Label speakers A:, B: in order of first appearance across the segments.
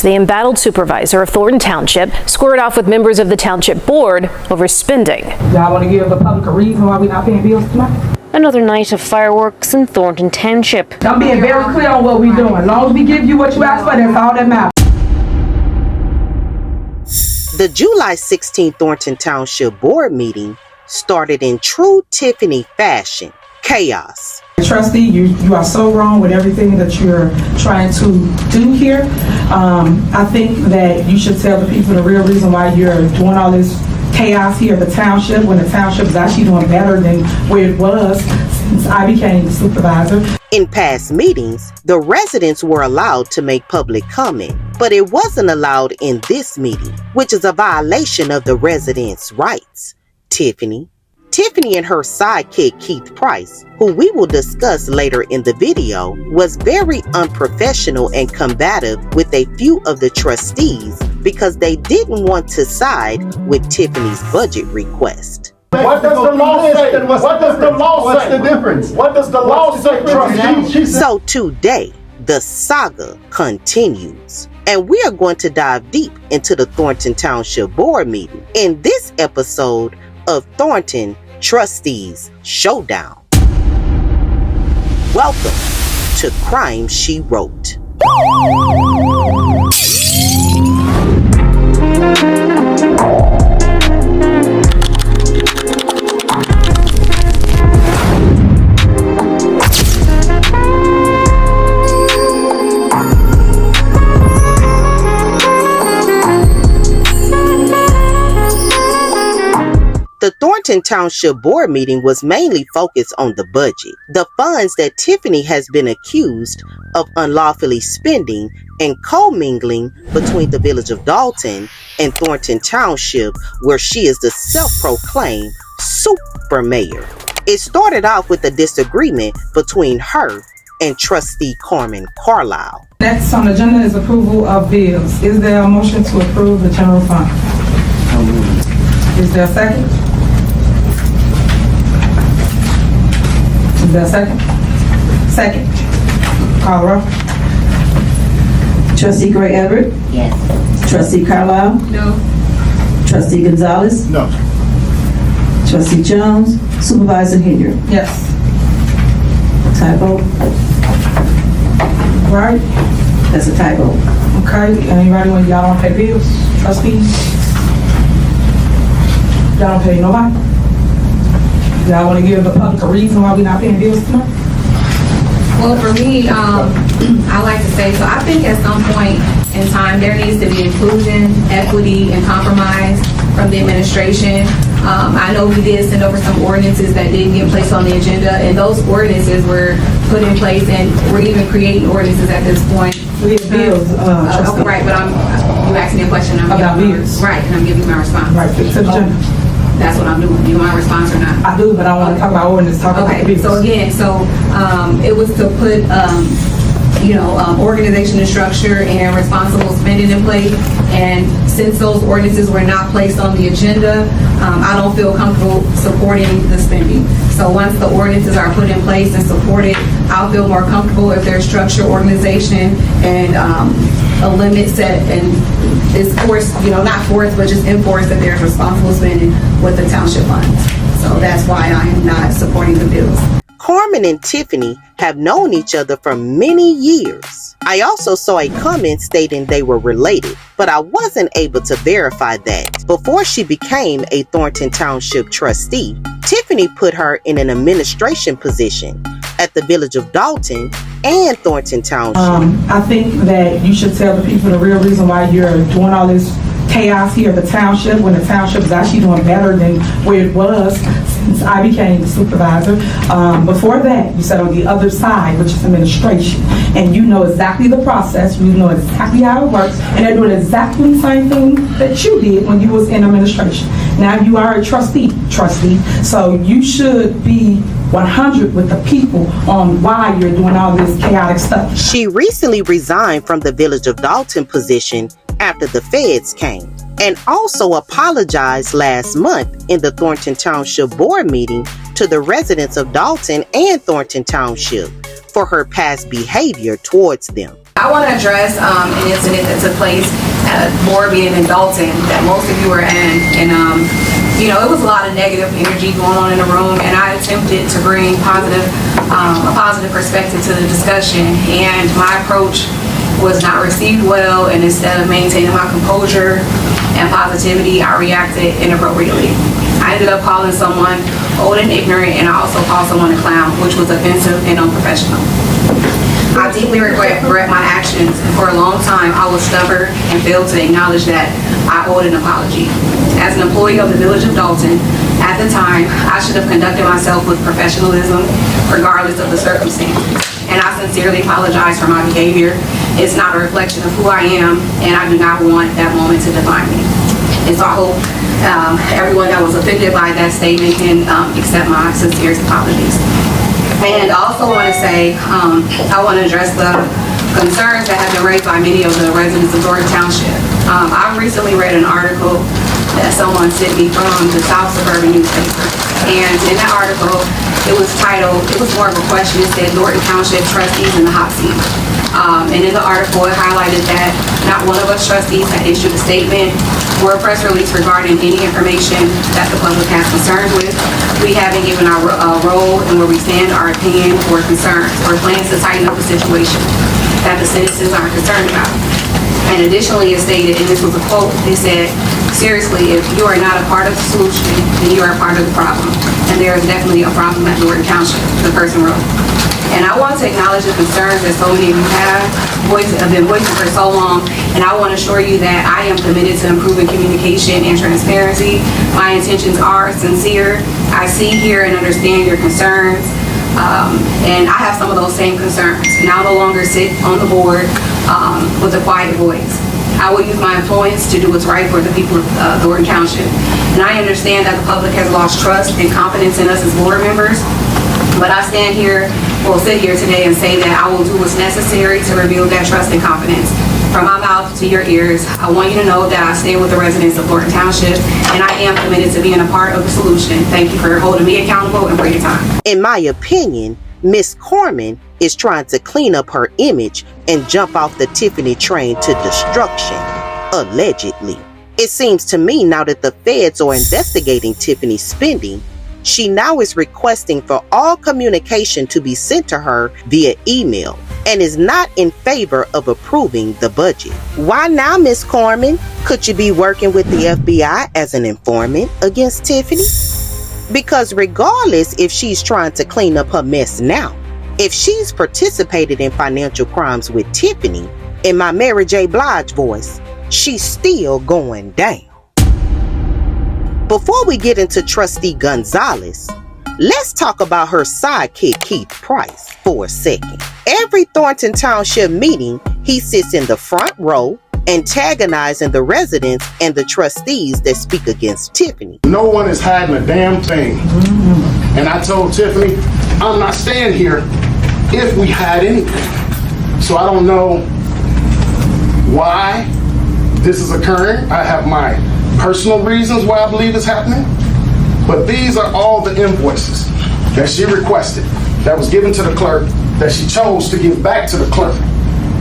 A: the embattled supervisor of Thornton Township, squared off with members of the Township Board over spending.
B: Y'all want to give the public a reason why we're not paying bills tonight?
A: Another night of fireworks in Thornton Township.
B: I'm being very clear on what we're doing. As long as we give you what you asked for, that's all that matters.
C: The July 16th Thornton Township Board meeting started in true Tiffany fashion. Chaos.
B: Trustee, you are so wrong with everything that you're trying to do here. I think that you should tell the people the real reason why you're doing all this chaos here at the township, when the township is actually doing better than where it was since I became the supervisor.
C: In past meetings, the residents were allowed to make public comment, but it wasn't allowed in this meeting, which is a violation of the residents' rights. Tiffany and her sidekick Keith Price, who we will discuss later in the video, was very unprofessional and combative with a few of the trustees because they didn't want to side with Tiffany's budget request.
D: What does the law say? What does the law say? What's the difference? What does the law say, trustee?
C: So today, the saga continues. And we are going to dive deep into the Thornton Township Board meeting in this episode of Thornton Trustees Showdown. Welcome to Crime She Wrote. The Thornton Township Board meeting was mainly focused on the budget, the funds that Tiffany has been accused of unlawfully spending and commingling between the village of Dalton and Thornton Township, where she is the self-proclaimed super mayor. It started off with a disagreement between her and Trustee Corman Carlisle.
B: Next on the agenda is approval of bills. Is there a motion to approve the general fund? Is there a second? Is there a second? Second. Call roll.
E: Trustee Gray Everett?
F: Yes.
E: Trustee Carlisle?
F: No.
E: Trustee Gonzalez?
D: No.
E: Trustee Jones? Supervisor Henyard?
B: Yes.
E: Tie vote?
B: Right?
E: That's a tie vote.
B: Okay. Anybody when y'all don't pay bills? Trustees? Y'all don't pay nobody? Y'all want to give the public a reason why we're not paying bills tonight?
F: Well, for me, I like to say, so I think at some point in time, there needs to be inclusion, equity, and compromise from the administration. I know we did send over some ordinances that didn't get placed on the agenda, and those ordinances were put in place, and we're even creating ordinances at this point.
B: We have bills,
F: okay, right, but you asked me a question.
B: About bills.
F: Right, and I'm giving you my response.
B: Right, fix the agenda.
F: That's what I'm doing. You want my response or not?
B: I do, but I want to talk about ordinance, talk about the bills.
F: So again, it was to put, organization and structure and responsible spending in place. And since those ordinances were not placed on the agenda, I don't feel comfortable supporting the spending. So once the ordinances are put in place and supported, I'll feel more comfortable if there's structure, organization, and a limit set and is forced, not forced, but just enforced that there's responsible spending with the township funds. So that's why I am not supporting the bills.
C: Corman and Tiffany have known each other for many years. I also saw a comment stating they were related, but I wasn't able to verify that. Before she became a Thornton Township trustee, Tiffany put her in an administration position at the village of Dalton and Thornton Township.
B: I think that you should tell the people the real reason why you're doing all this chaos here at the township, when the township is actually doing better than where it was since I became the supervisor. Before that, you sat on the other side, which is administration, and you know exactly the process, you know exactly how it works, and they're doing exactly the same thing that you did when you was in administration. Now you are a trustee, so you should be 100 with the people on why you're doing all this chaotic stuff.
C: She recently resigned from the village of Dalton position after the feds came, and also apologized last month in the Thornton Township Board meeting to the residents of Dalton and Thornton Township for her past behavior towards them.
F: I want to address an incident that took place at a board meeting in Dalton that most of you were in. And, it was a lot of negative energy going on in the room, and I attempted to bring a positive perspective to the discussion. And my approach was not received well, and instead of maintaining my composure and positivity, I reacted inappropriately. I ended up calling someone old and ignorant, and I also called someone a clown, which was offensive and unprofessional. I deeply regret my actions, and for a long time I was stubborn and failed to acknowledge that I owed an apology. As an employee of the Village of Dalton, at the time, I should have conducted myself with professionalism, regardless of the circumstances. And I sincerely apologize for my behavior. It's not a reflection of who I am, and I do not want that moment to define me. And so I hope everyone that was offended by that statement can accept my sincere apologies. And I also want to say, I want to address the concerns that have been raised by many of the residents of Thornton Township. I recently read an article that someone sent me from the South Suburban newspaper. And in that article, it was more of a question. It said, Thornton Township Trustees in the hot seat. And in the article, it highlighted that not one of us trustees had issued a statement or a press release regarding any information that the public has concerns with. We haven't given our role and where we stand, our opinion or concerns or plans to tighten up the situation that the citizens are concerned about. And additionally, it stated, and this was a quote, it said, seriously, if you are not a part of the solution, then you are a part of the problem. And there is definitely a problem at Thornton Township, the person wrote. And I want to acknowledge the concerns that so many of you have been voicing for so long, and I want to assure you that I am committed to improving communication and transparency. My intentions are sincere. I see, hear, and understand your concerns, and I have some of those same concerns. And I'll no longer sit on the board with a quiet voice. I will use my influence to do what's right for the people of Thornton Township. And I understand that the public has lost trust and confidence in us as board members, but I sit here today and say that I will do what's necessary to rebuild that trust and confidence. From my mouth to your ears, I want you to know that I stand with the residents of Thornton Township, and I am committed to being a part of the solution. Thank you for holding me accountable and for your time.
C: In my opinion, Miss Corman is trying to clean up her image and jump off the Tiffany train to destruction, allegedly. It seems to me now that the feds are investigating Tiffany's spending, she now is requesting for all communication to be sent to her via email and is not in favor of approving the budget. Why now, Miss Corman? Could you be working with the FBI as an informant against Tiffany? Because regardless if she's trying to clean up her mess now, if she's participated in financial crimes with Tiffany, in my Mary J. Blige voice, she's still going down. Before we get into Trustee Gonzalez, let's talk about her sidekick Keith Price for a second. Every Thornton Township meeting, he sits in the front row, antagonizing the residents and the trustees that speak against Tiffany.
D: No one is hiding a damn thing. And I told Tiffany, I'm not staying here if we hide anything. So I don't know why this is occurring. I have my personal reasons why I believe it's happening, but these are all the invoices that she requested, that was given to the clerk, that she chose to give back to the clerk.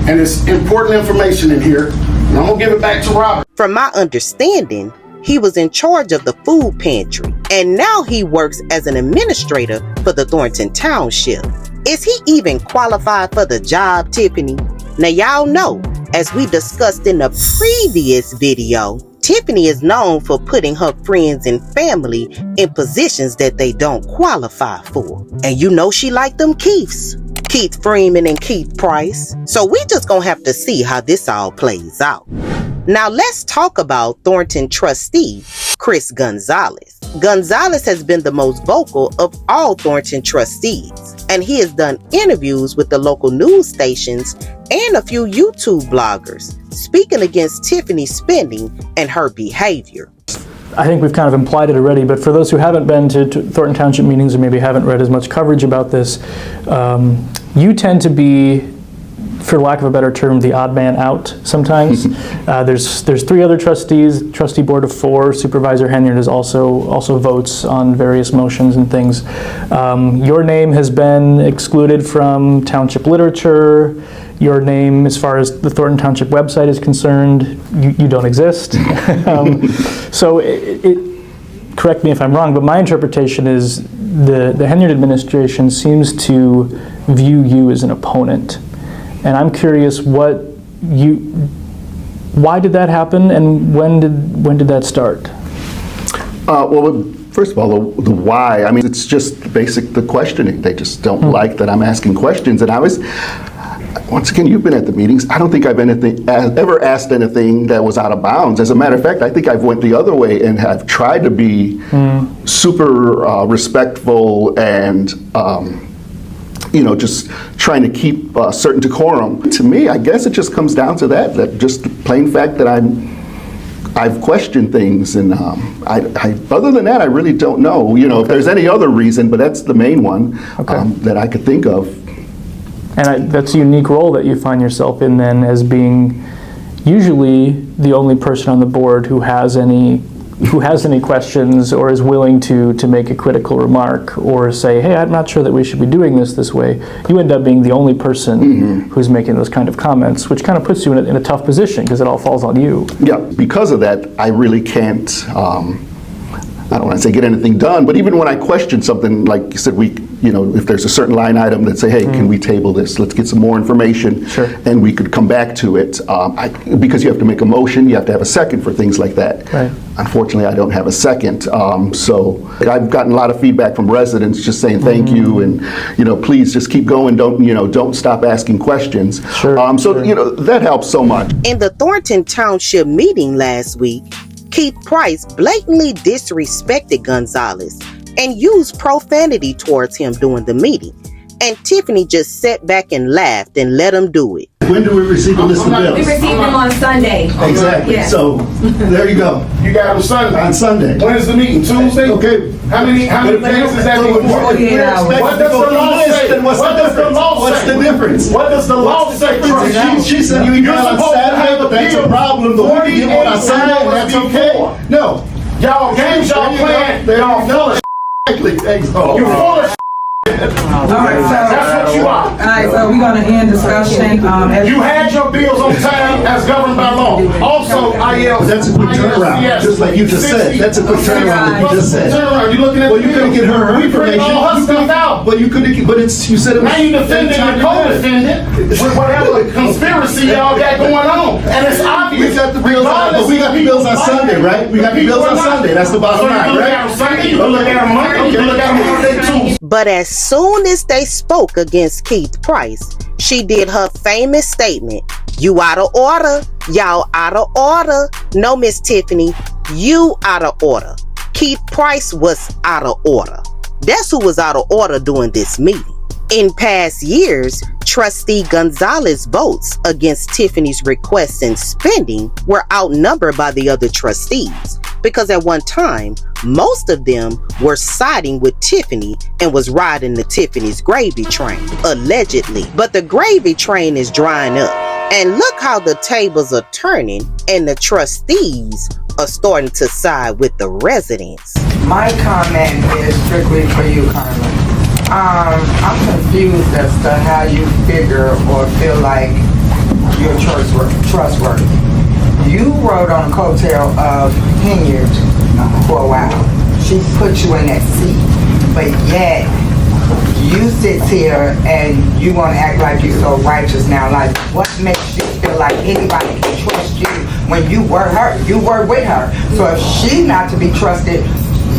D: And it's important information in here, and I'm gonna give it back to Robert.
C: From my understanding, he was in charge of the food pantry, and now he works as an administrator for the Thornton Township. Is he even qualified for the job, Tiffany? Now y'all know, as we discussed in the previous video, Tiffany is known for putting her friends and family in positions that they don't qualify for. And you know she liked them Keiths, Keith Freeman and Keith Price. So we just gonna have to see how this all plays out. Now let's talk about Thornton Trustee Chris Gonzalez. Gonzalez has been the most vocal of all Thornton trustees, and he has done interviews with the local news stations and a few YouTube bloggers, speaking against Tiffany's spending and her behavior.
G: I think we've kind of implied it already, but for those who haven't been to Thornton Township meetings or maybe haven't read as much coverage about this, you tend to be, for lack of a better term, the odd man out sometimes. There's 3 other trustees, trustee board of 4. Supervisor Henyard is also votes on various motions and things. Your name has been excluded from township literature. your name, as far as the Thornton Township website is concerned, you don't exist. So correct me if I'm wrong, but my interpretation is the Henyard administration seems to view you as an opponent. And I'm curious why did that happen, and when did that start?
H: Well, first of all, the why, I mean, it's just the questioning. They just don't like that I'm asking questions. And once again, you've been at the meetings. I don't think I've ever asked anything that was out of bounds. As a matter of fact, I think I've went the other way and have tried to be super respectful and just trying to keep a certain decorum. To me, I guess it just comes down to that just the plain fact that I've questioned things, and other than that, I really don't know. If there's any other reason, but that's the main one that I could think of.
G: And that's a unique role that you find yourself in then, as being usually the only person on the board who has any questions or is willing to make a critical remark or say, hey, I'm not sure that we should be doing this way. You end up being the only person who's making those kind of comments, which kind of puts you in a tough position because it all falls on you.
H: Yeah, because of that, I really can't, I don't want to say get anything done, but even when I question something, like you said, if there's a certain line item that say, hey, can we table this? Let's get some more information, and we could come back to it. Because you have to make a motion, you have to have a second for things like that.
G: Right.
H: Unfortunately, I don't have a second. So I've gotten a lot of feedback from residents just saying thank you, and please just keep going. Don't stop asking questions.
G: Sure.
H: That helps so much.
C: In the Thornton Township meeting last week, Keith Price blatantly disrespected Gonzalez and used profanity towards him during the meeting. And Tiffany just sat back and laughed and let him do it.
H: When do we receive the list of bills?
F: We received them on Sunday.
H: Exactly.
F: Yeah.
H: So there you go.
D: You got them Sunday.
H: On Sunday.
D: When is the meeting? Tuesday?
H: Okay.
D: How many days is that before?
H: What does the law say?
D: What's the difference? What does the law say?
H: She said you email on Saturday, but that's a problem. The week you get one on Sunday, and that's okay. No.
D: Y'all games y'all playing, y'all full of
H: Exactly.
D: You full of that's what you are.
B: All right, so we're gonna end discussion.
D: You had your bills on time as governed by law. Also,
H: That's a quick turnaround, just like you just said. That's a quick turnaround that you just said.
D: Turnaround. You looking at?
H: Well, you couldn't get her
D: We
H: information.
D: printed all her stuff out.
H: But you couldn't. But you said it was.
D: Now you defending your co-defendant with whatever conspiracy y'all got going on, and it's obvious.
H: We got the bills. But we got the bills on Sunday, right? We got the bills on Sunday. That's the bottom line, right?
D: Sunday, you can look at them Monday, you can look at them Monday too.
C: But as soon as they spoke against Keith Price, she did her famous statement, "You out of order, y'all out of order." No, Miss Tiffany, you out of order. Keith Price was out of order. That's who was out of order during this meeting. In past years, Trustee Gonzalez votes against Tiffany's requests and spending were outnumbered by the other trustees, because at one time, most of them were siding with Tiffany and was riding the Tiffany's gravy train, allegedly. But the gravy train is drying up. And look how the tables are turning and the trustees are starting to side with the residents.
I: My comment is strictly for you, Carmen. I'm confused as to how you figure or feel like you're trustworthy. You rode on the coattail of Henyard for a while. She put you in that seat, but yet you sit here and you want to act like you're so righteous now. Like, what makes you feel like anybody can trust you when you were her? You were with her. So if she's not to be trusted,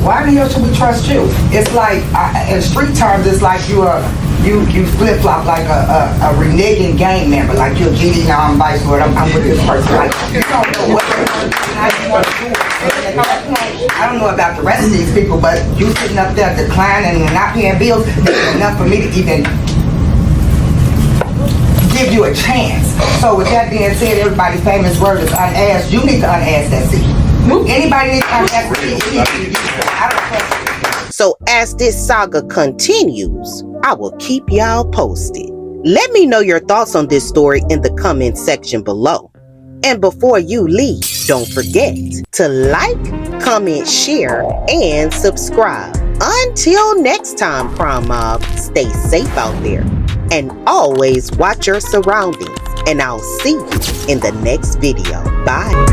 I: why the hell should we trust you? It's like, in street terms, it's like you flip-flop like a reneging gang member, like you're GD, now I'm vice lord, I'm with this person. Like, you don't know what how you want to do it. I don't know about the rest of these people, but you sitting up there declining and not paying bills, it's enough for me to even give you a chance. So with that being said, everybody's famous word is unasked. You need to unask that seat. Anybody needs to unask that seat. I don't trust you.
C: So as this saga continues, I will keep y'all posted. Let me know your thoughts on this story in the comment section below. And before you leave, don't forget to like, comment, share, and subscribe. Until next time, Crime Mob, stay safe out there. And always watch your surroundings. And I'll see you in the next video. Bye.